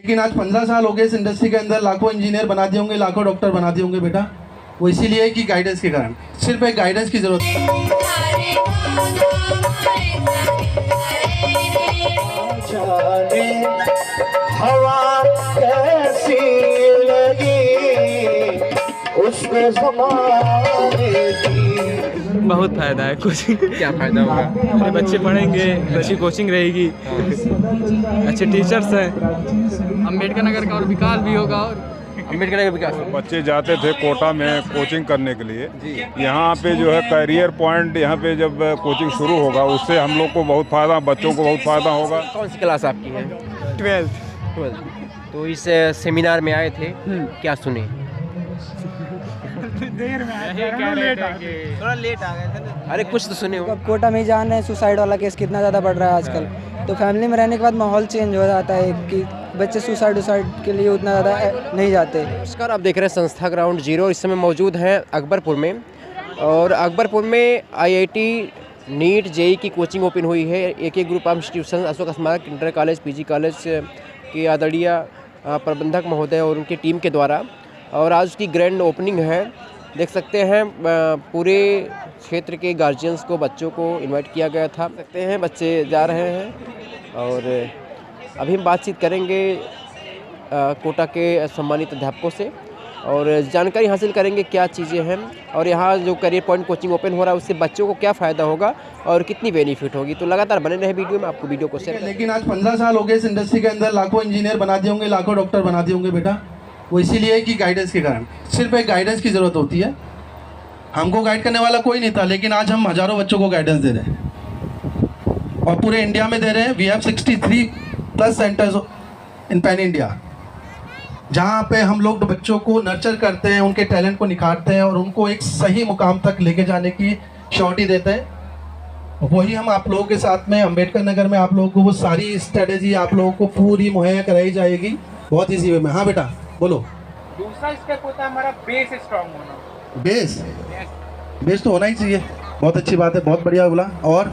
लेकिन आज 15 साल हो गए इस इंडस्ट्री के अंदर, लाखों इंजीनियर बना दिए होंगे, लाखों डॉक्टर बना दिए होंगे बेटा। वो इसीलिए कि गाइडेंस के कारण, सिर्फ एक गाइडेंस की जरूरत है। हवा कैसी लगी उसमें बहुत फ़ायदा है कोचिंग। क्या फ़ायदा होगा? हमारे बच्चे पढ़ेंगे, अच्छी कोचिंग रहेगी, अच्छे टीचर्स हैं, अम्बेडकर नगर का और विकास भी होगा। और अम्बेडकर नगर विकास, बच्चे जाते थे कोटा में कोचिंग करने के लिए, यहाँ पे जो है करियर पॉइंट, यहाँ पे जब कोचिंग शुरू होगा उससे हम लोग को बहुत फ़ायदा, बच्चों को बहुत फ़ायदा होगा। कौन सी क्लास आपकी है? 12th। तो इस सेमिनार में आए थे, क्या सुने? थोड़ा लेट आ गए थे। अरे कुछ तो सुने हो। कोटा में ही जान रहे हैं सुसाइड वाला केस कितना ज़्यादा बढ़ रहा है आजकल, तो फैमिली में रहने के बाद माहौल चेंज हो जाता है कि बच्चे सुसाइड के लिए उतना ज़्यादा नहीं जाते। नमस्कार, आप देख रहे हैं संस्था ग्राउंड जीरो। इस समय मौजूद हैं अकबरपुर में, और अकबरपुर में IIT नीट जेई की कोचिंग ओपन हुई है। एक ग्रुप ऑफ इंस्टीट्यूशन अशोक स्मारक इंटर कॉलेज PG कॉलेज के आदरणीय प्रबंधक महोदय और उनकी टीम के द्वारा, और आज उसकी ग्रैंड ओपनिंग है। देख सकते हैं पूरे क्षेत्र के गार्जियंस को, बच्चों को इनवाइट किया गया था। देख सकते हैं बच्चे जा रहे हैं, और अभी हम बातचीत करेंगे कोटा के सम्मानित अध्यापकों से और जानकारी हासिल करेंगे क्या चीज़ें हैं, और यहाँ जो करियर पॉइंट कोचिंग ओपन हो रहा है उससे बच्चों को क्या फ़ायदा होगा और कितनी बेनिफिट होगी। तो लगातार बने रहे वीडियो में, आपको वीडियो को शेयर। लेकिन आज 15 साल हो गए इस इंडस्ट्री के अंदर, लाखों इंजीनियर बना दिए होंगे, लाखों डॉक्टर बना दिए होंगे बेटा। वो इसीलिए कि गाइडेंस के कारण, सिर्फ एक गाइडेंस की ज़रूरत होती है। हमको गाइड करने वाला कोई नहीं था, लेकिन आज हम हज़ारों बच्चों को गाइडेंस दे रहे हैं और पूरे इंडिया में दे रहे हैं। We have 63+ centres in pan India, जहाँ पे हम लोग बच्चों को नर्चर करते हैं, उनके टैलेंट को निखारते हैं और उनको एक सही मुकाम तक लेके जाने की श्योरिटी देते हैं। वही हम आप लोगों के साथ में अम्बेडकर नगर में आप लोगों को वो सारी स्ट्रेटेजी आप लोगों को पूरी मुहैया कराई जाएगी बहुत ईजी वे में। हाँ बेटा बोलो। दूसरा स्टेप होता है हमारा बेस स्ट्रांग होना। बेस तो होना ही चाहिए, बहुत अच्छी बात है, बहुत बढ़िया बोला। और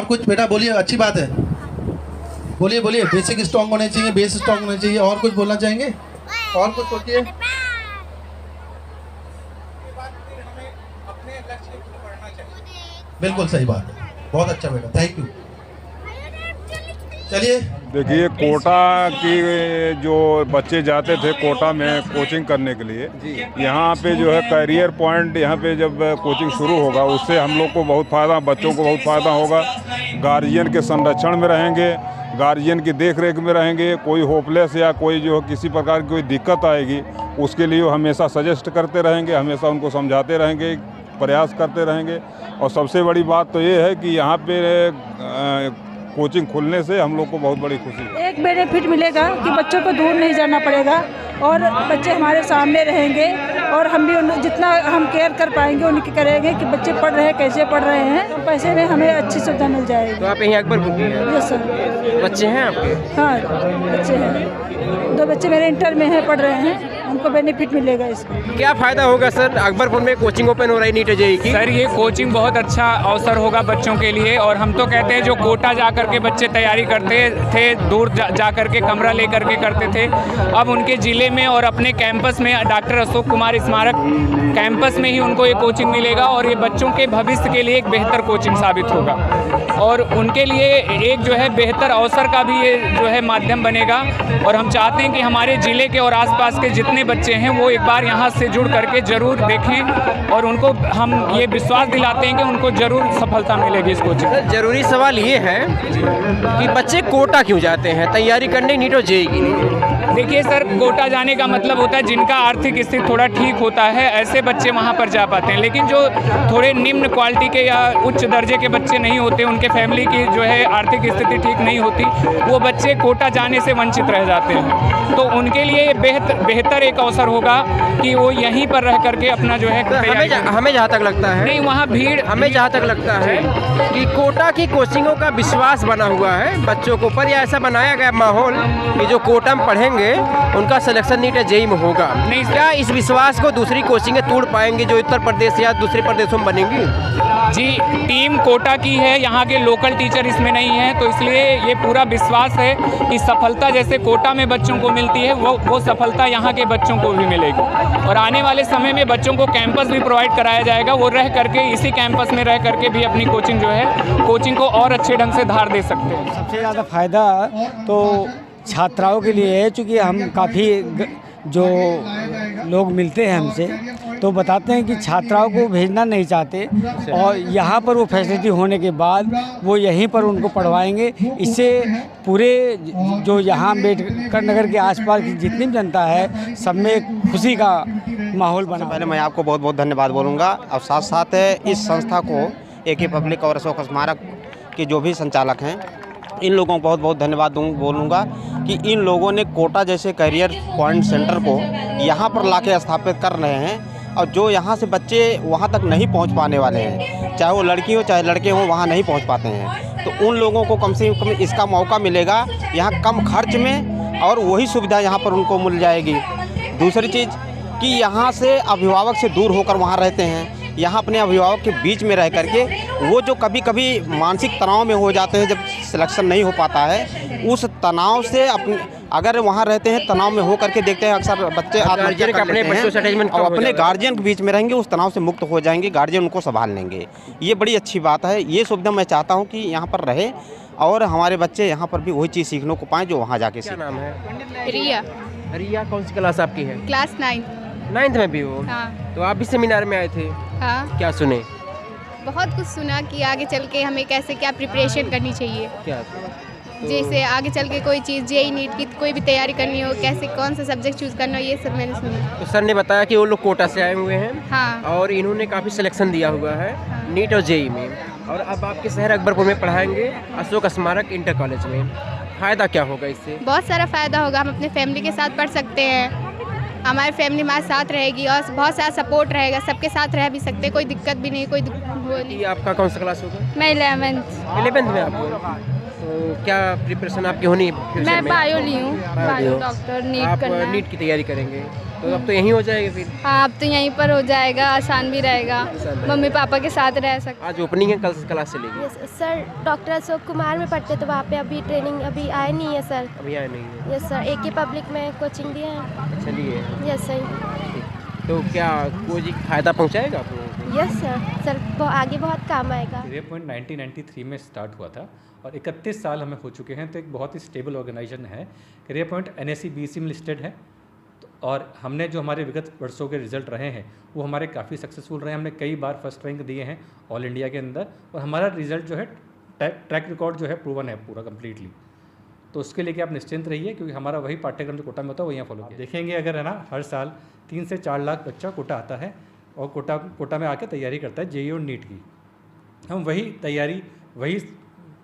कुछ बेटा बोलिए, अच्छी बात है, बोलिए बोलिए। बेसिक स्ट्रांग होने चाहिए, बेस स्ट्रांग होने चाहिए। और कुछ बोलना चाहेंगे? और कुछ सोचिए। बिल्कुल सही बात है, बहुत अच्छा बेटा, थैंक यू। चलिए देखिए, कोटा की जो बच्चे जाते थे कोटा में कोचिंग करने के लिए, यहाँ पे जो है करियर पॉइंट, यहाँ पे जब कोचिंग शुरू होगा उससे हम लोग को बहुत फ़ायदा, बच्चों को बहुत फ़ायदा होगा। गार्जियन के संरक्षण में रहेंगे, गार्जियन की देख रेख में रहेंगे। कोई होपलेस या कोई जो किसी प्रकार की कोई दिक्कत आएगी उसके लिए वो हमेशा सजेस्ट करते रहेंगे, हमेशा उनको समझाते रहेंगे, प्रयास करते रहेंगे। और सबसे बड़ी बात तो ये है कि यहाँ पे कोचिंग खुलने से हम लोग को बहुत बड़ी खुशी है। एक बेनिफिट मिलेगा कि बच्चों को दूर नहीं जाना पड़ेगा और बच्चे हमारे सामने रहेंगे, और हम भी जितना हम केयर कर पाएंगे उनकी करेंगे कि बच्चे पढ़ रहे हैं, कैसे पढ़ रहे हैं। पैसे में हमें अच्छी सुविधा मिल जाएगी। तो आप यहीं अकबरपुर की हैं? Yes sir. बच्चे हैं आपके? हाँ बच्चे हैं, 2 बच्चे मेरे इंटर में हैं, पढ़ रहे हैं, उनको बेनिफिट मिलेगा इसका। क्या फ़ायदा होगा सर? अकबरपुर में कोचिंग ओपन हो रही नीट जेई की। सर ये कोचिंग बहुत अच्छा अवसर होगा बच्चों के लिए, और हम तो कहते हैं जो कोटा जा कर के बच्चे तैयारी करते थे, दूर जा कर के कमरा ले कर के करते थे, अब उनके ज़िले में और अपने कैंपस में डॉक्टर अशोक कुमार स्मारक कैंपस में ही उनको ये कोचिंग मिलेगा, और ये बच्चों के भविष्य के लिए एक बेहतर कोचिंग साबित होगा, और उनके लिए एक जो है बेहतर अवसर का भी ये जो है माध्यम बनेगा। और हम चाहते हैं कि हमारे ज़िले के और आसपास के जितने बच्चे हैं वो एक बार यहाँ से जुड़ करके ज़रूर देखें, और उनको हम ये विश्वास दिलाते हैं कि उनको ज़रूर सफलता मिलेगी इस कोचिंग। सर ज़रूरी सवाल ये है कि बच्चे कोटा क्यों जाते हैं तैयारी करने नीट और जेई की? देखिए सर, कोटा जाने का मतलब होता है जिनका आर्थिक स्थिति थोड़ा ठीक होता है, ऐसे बच्चे वहाँ पर जा पाते हैं। लेकिन जो थोड़े निम्न क्वालिटी के या उच्च दर्जे के बच्चे नहीं होते, उनके फैमिली की जो है आर्थिक स्थिति ठीक नहीं होती, वो बच्चे कोटा जाने से वंचित रह जाते हैं। तो उनके लिए बेहतर एक अवसर होगा कि वो यहीं पर रह करके अपना जो है हमें जहाँ तक लगता है, नहीं वहाँ भीड़, हमें जहाँ तक लगता है कि कोटा की कोचिंगों का विश्वास बना हुआ है बच्चों के ऊपर, या ऐसा बनाया गया माहौल कि जो कोटा में पढ़ेंगे पढ़ेंगे उनका सिलेक्शन नीट या जेईई में होगा। नहीं सर। क्या इस विश्वास को दूसरी कोचिंगें तोड़ पाएंगे जो उत्तर प्रदेश या दूसरे प्रदेशों में बनेंगी? जी, टीम कोटा की है, यहाँ के लोकल टीचर इसमें नहीं हैं, तो इसलिए ये पूरा विश्वास है कि सफलता जैसे कोटा में बच्चों को मिलती है वो सफलता यहाँ के बच्चों को भी मिलेगी। और आने वाले समय में बच्चों को कैंपस भी प्रोवाइड कराया जाएगा, वो रह करके इसी कैंपस में रह करके भी अपनी कोचिंग जो है कोचिंग को और अच्छे ढंग से धार दे सकते हैं। सबसे ज़्यादा फ़ायदा तो छात्राओं के लिए है, चूँकि हम काफ़ी जो लोग मिलते हैं हमसे तो बताते हैं कि छात्राओं को भेजना नहीं चाहते और यहाँ पर वो फैसिलिटी होने के बाद वो यहीं पर उनको पढ़वाएंगे। इससे पूरे जो यहाँ अम्बेडकर नगर के आसपास की जितनी भी जनता है सब में खुशी का माहौल बना। पहले मैं आपको बहुत बहुत धन्यवाद बोलूँगा और साथ साथ इस संस्था को AK पब्लिक और अशोक स्मारक के जो भी संचालक हैं इन लोगों को बहुत बहुत धन्यवाद बोलूँगा कि इन लोगों ने कोटा जैसे करियर पॉइंट सेंटर को यहाँ पर लाके स्थापित कर रहे हैं और जो यहाँ से बच्चे वहाँ तक नहीं पहुँच पाने वाले हैं, चाहे वो लड़की हो चाहे लड़के हो, वहाँ नहीं पहुँच पाते हैं, तो उन लोगों को कम से कम इसका मौका मिलेगा यहाँ कम खर्च में और वही सुविधा यहाँ पर उनको मिल जाएगी। दूसरी चीज़ कि यहाँ से अभिभावक से दूर होकर वहाँ रहते हैं, यहाँ अपने अभिभावक के बीच में रह करके वो जो कभी कभी मानसिक तनाव में हो जाते हैं जब सिलेक्शन नहीं हो पाता है, उस तनाव से अगर वहाँ रहते हैं तनाव में हो करके देखते हैं अक्सर बच्चे आत्महत्या कर लेते हैं और अपने गार्जियन के बीच में रहेंगे, उस तनाव से मुक्त हो जाएंगे, गार्जियन उनको संभाल लेंगे। ये बड़ी अच्छी बात है। ये सुविधा मैं चाहता हूँ कि यहाँ पर रहे और हमारे बच्चे यहाँ पर भी वही चीज़ सीखने को पाएँ जो वहाँ जाके सीखें। नाम है? रिया। रिया कौन सी क्लास आपकी है? क्लास 9th में भी हो? हाँ। तो आप भी सेमिनार में आए थे? हाँ। क्या सुने? बहुत कुछ सुना कि आगे चल के हमें कैसे क्या प्रिपरेशन करनी चाहिए। क्या? जैसे आगे चल के कोई चीज़ जेईई नीट की कोई भी तैयारी करनी हो, कैसे कौन सा सब्जेक्ट चूज़ करना हो, ये सब मैंने सुना। तो सर ने बताया कि वो लोग कोटा से आए हुए हैं। हाँ। और इन्होंने काफ़ी सिलेक्शन दिया हुआ है नीट और जेईई में, और अब आपके शहर अकबरपुर में पढ़ाएंगे अशोक स्मारक इंटर कॉलेज में। फ़ायदा क्या होगा इससे? बहुत सारा फ़ायदा होगा। हम अपने फैमिली के साथ पढ़ सकते हैं, हमारी फैमिली हमारे साथ रहेगी और बहुत सारा सपोर्ट रहेगा, सबके साथ रह भी सकते हैं, कोई दिक्कत भी नहीं, कोई वो नहीं। आपका कौन सा क्लास होगा? मैं 11th में आपको। तो क्या प्रिपरेशन आपकी होनी है? मैं बायो ली हूँ, बायो डॉक्टर नीट आप करना है। नीट की तैयारी करेंगे तो अब तो यहीं हो जाएगा फिर? हाँ, अब तो यहीं पर हो जाएगा, आसान भी रहेगा, मम्मी पापा के साथ रह सकते। आज ओपनिंग है, कल से क्लास चलेगी? सर डॉक्टर अशोक कुमार में पढ़ते तो वहाँ पे अभी ट्रेनिंग अभी आए नहीं है सर। अभी आए नहीं है? यस सर, AK पब्लिक में कोचिंग दिए हैं। अच्छा, लिए? Yes sir. तो क्या कोचिंग फ़ायदा पहुँचाएगा आप लोगों को? यस सर वो आगे बहुत काम आएगा। करियर पॉइंट 1993 में स्टार्ट हुआ था और 31 साल हमें हो चुके हैं, तो एक बहुत ही स्टेबल ऑर्गेनाइजेशन है। करियर पॉइंट NSE-BC में लिस्टेड है, और हमने जो हमारे विगत वर्षों के रिजल्ट रहे हैं वो हमारे काफ़ी सक्सेसफुल रहे हैं। हमने कई बार फर्स्ट रैंक दिए हैं ऑल इंडिया के अंदर, और हमारा रिजल्ट जो है ट्रैक रिकॉर्ड जो है प्रूवन है पूरा कम्प्लीटली। तो उसके लिए कि आप निश्चिंत रहिए, क्योंकि हमारा वही पाठ्यक्रम जो कोटा में होता है वो यहाँ फॉलो किया। देखेंगे अगर है ना, हर साल 3 से 4 लाख बच्चा कोटा आता है और कोटा में आके तैयारी करता है जेईई और नीट की। हम वही तैयारी, वही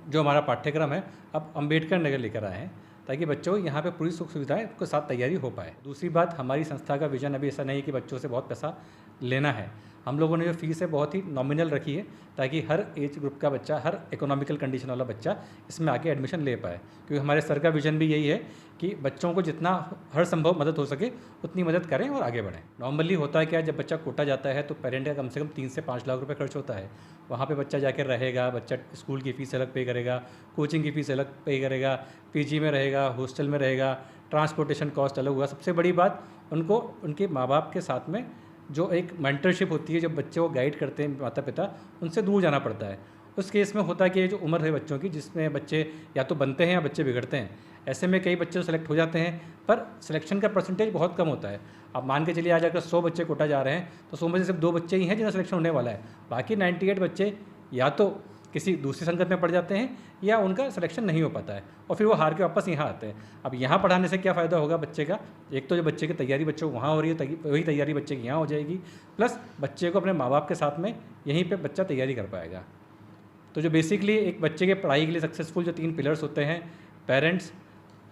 जो हमारा पाठ्यक्रम है अब अम्बेडकर नगर लेकर आए हैं, ताकि बच्चों को यहाँ पे पूरी सुख सुविधाएं के साथ तैयारी हो पाए। दूसरी बात, हमारी संस्था का विजन अभी ऐसा नहीं कि बच्चों से बहुत पैसा लेना है। हम लोगों ने जो फीस है बहुत ही नॉमिनल रखी है, ताकि हर एज ग्रुप का बच्चा, हर इकोनॉमिकल कंडीशन वाला बच्चा इसमें आके एडमिशन ले पाए। क्योंकि हमारे सर का विजन भी यही है कि बच्चों को जितना हर संभव मदद हो सके उतनी मदद करें और आगे बढ़ें। नॉर्मली होता है क्या, जब बच्चा कोटा जाता है तो पेरेंट का कम से कम 3 से 5 लाख रुपये खर्च होता है। वहाँ पे बच्चा जाकर रहेगा, बच्चा स्कूल की फ़ीस अलग पे करेगा, कोचिंग की फ़ीस अलग पे करेगा, PG में रहेगा, हॉस्टल में रहेगा, ट्रांसपोर्टेशन कॉस्ट अलग हुआ। सबसे बड़ी बात, उनको उनके माँ बाप के साथ में जो एक मेंटरशिप होती है, जब बच्चे को गाइड करते हैं माता पिता, उनसे दूर जाना पड़ता है। उस केस में होता है कि ये जो उम्र है बच्चों की, जिसमें बच्चे या तो बनते हैं या बच्चे बिगड़ते हैं। ऐसे में कई बच्चे सेलेक्ट हो जाते हैं, पर सिलेक्शन का परसेंटेज बहुत कम होता है। आप मान के चलिए, आज अगर 100 बच्चे कोटा जा रहे हैं तो 100 में से सिर्फ 2 बच्चे ही हैं जिनका सिलेक्शन होने वाला है। बाकी 98 बच्चे या तो किसी दूसरी संगत में पढ़ जाते हैं या उनका सिलेक्शन नहीं हो पाता है, और फिर वो हार के वापस यहाँ आते हैं। अब यहाँ पढ़ाने से क्या फ़ायदा होगा बच्चे का? एक तो जो बच्चे की तैयारी बच्चों को वहाँ हो रही है, वही तैयारी बच्चे की यहाँ हो जाएगी, प्लस बच्चे को अपने माँ बाप के साथ में यहीं पे बच्चा तैयारी कर पाएगा। तो जो बेसिकली एक बच्चे के पढ़ाई के लिए सक्सेसफुल जो 3 पिलर्स होते हैं, पेरेंट्स,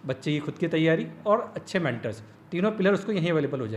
बच्चे की खुद की तैयारी और अच्छे मेंटर्स, तीनों पिलर उसको यहीं अवेलेबल हो जाएंगे।